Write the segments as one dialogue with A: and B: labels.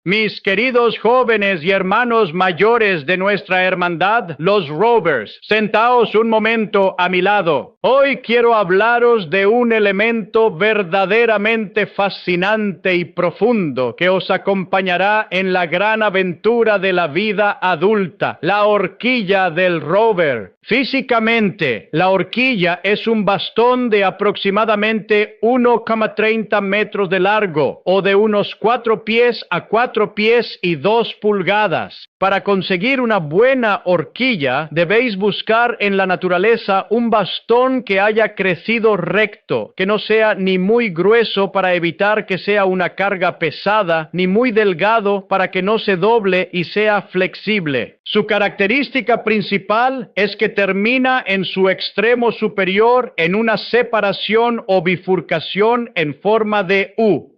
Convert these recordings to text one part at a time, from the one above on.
A: Mis queridos jóvenes y hermanos mayores de nuestra hermandad, los Rovers, sentaos un momento a mi lado. Hoy quiero hablaros de un elemento verdaderamente fascinante y profundo que os acompañará en la gran aventura de la vida adulta, la horquilla del Rover. Físicamente, la horquilla es un bastón de aproximadamente 1,30 metros de largo o de unos 4 pies a 4 pies y 2 pulgadas. Para conseguir una buena horquilla, debéis buscar en la naturaleza un bastón que haya crecido recto, que no sea ni muy grueso para evitar que sea una carga pesada, ni muy delgado para que no se doble y sea flexible. Su característica principal es que termina en su extremo superior en una separación o bifurcación en forma de U.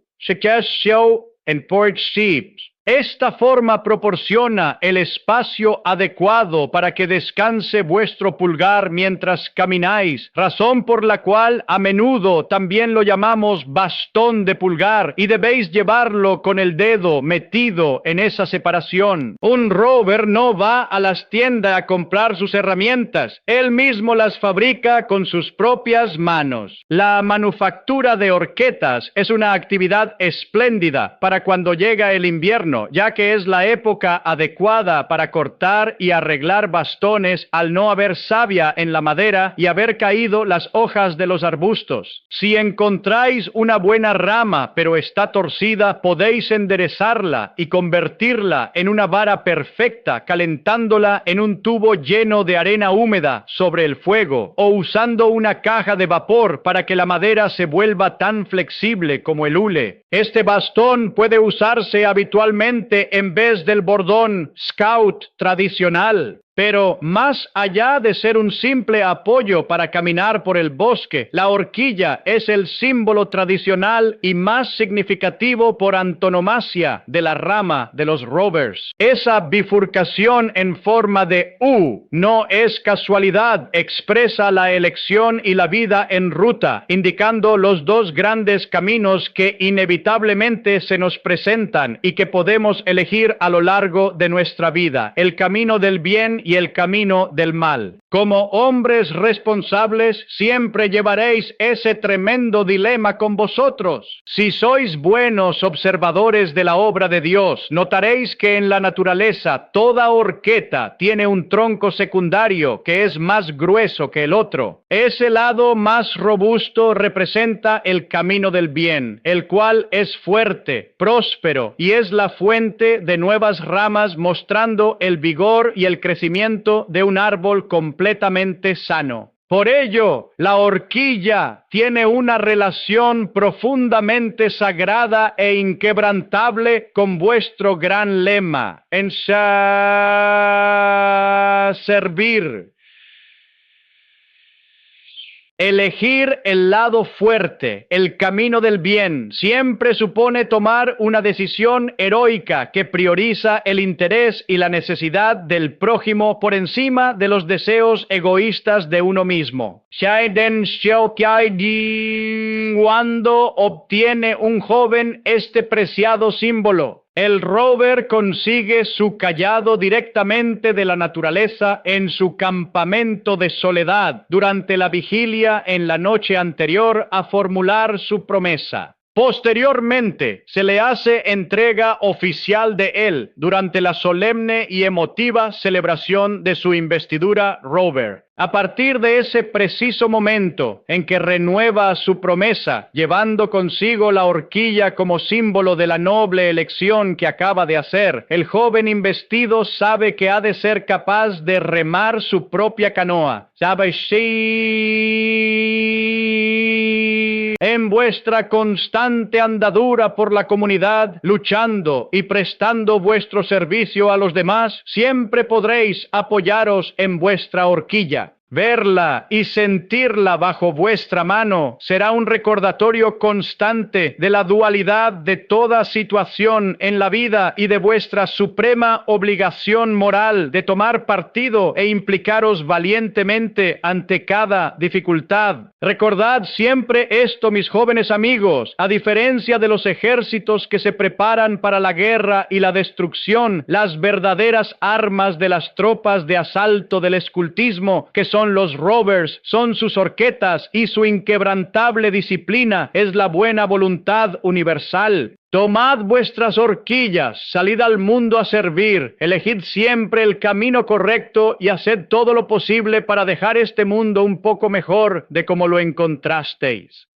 A: En Portuguese. Esta forma proporciona el espacio adecuado para que descanse vuestro pulgar mientras camináis, razón por la cual a menudo también lo llamamos bastón de pulgar y debéis llevarlo con el dedo metido en esa separación. Un rover no va a las tiendas a comprar sus herramientas, él mismo las fabrica con sus propias manos. La manufactura de horquetas es una actividad espléndida para cuando llega el invierno, ya que es la época adecuada para cortar y arreglar bastones al no haber savia en la madera y haber caído las hojas de los arbustos. Si encontráis una buena rama pero está torcida, podéis enderezarla y convertirla en una vara perfecta calentándola en un tubo lleno de arena húmeda sobre el fuego o usando una caja de vapor para que la madera se vuelva tan flexible como el hule. Este bastón puede usarse habitualmente en vez del bordón Scout tradicional. Pero más allá de ser un simple apoyo para caminar por el bosque, la horquilla es el símbolo tradicional y más significativo por antonomasia de la rama de los Rovers. Esa bifurcación en forma de U no es casualidad, expresa la elección y la vida en ruta, indicando los dos grandes caminos que inevitablemente se nos presentan y que podemos elegir a lo largo de nuestra vida, el camino del bien y el camino del mal. Como hombres responsables, siempre llevaréis ese tremendo dilema con vosotros. Si sois buenos observadores de la obra de Dios, notaréis que en la naturaleza toda horqueta tiene un tronco secundario que es más grueso que el otro. Ese lado más robusto representa el camino del bien, el cual es fuerte, próspero y es la fuente de nuevas ramas, mostrando el vigor y el crecimiento de un árbol completamente sano. Por ello, la horquilla tiene una relación profundamente sagrada e inquebrantable con vuestro gran lema, en servir. Elegir el lado fuerte, el camino del bien, siempre supone tomar una decisión heroica que prioriza el interés y la necesidad del prójimo por encima de los deseos egoístas de uno mismo. Cuando obtiene un joven este preciado símbolo, el rover consigue su cayado directamente de la naturaleza en su campamento de soledad durante la vigilia en la noche anterior a formular su promesa. Posteriormente, se le hace entrega oficial de él durante la solemne y emotiva celebración de su investidura rover. A partir de ese preciso momento en que renueva su promesa, llevando consigo la horquilla como símbolo de la noble elección que acaba de hacer, el joven investido sabe que ha de ser capaz de remar su propia canoa. En vuestra constante andadura por la comunidad, luchando y prestando vuestro servicio a los demás, siempre podréis apoyaros en vuestra horquilla. Verla y sentirla bajo vuestra mano será un recordatorio constante de la dualidad de toda situación en la vida y de vuestra suprema obligación moral de tomar partido e implicaros valientemente ante cada dificultad. Recordad siempre esto, mis jóvenes amigos: a diferencia de los ejércitos que se preparan para la guerra y la destrucción, las verdaderas armas de las tropas de asalto del escultismo, que son los rovers, son sus horquetas, y su inquebrantable disciplina es la buena voluntad universal. Tomad vuestras horquillas, salid al mundo a servir, elegid siempre el camino correcto y haced todo lo posible para dejar este mundo un poco mejor de como lo encontrasteis.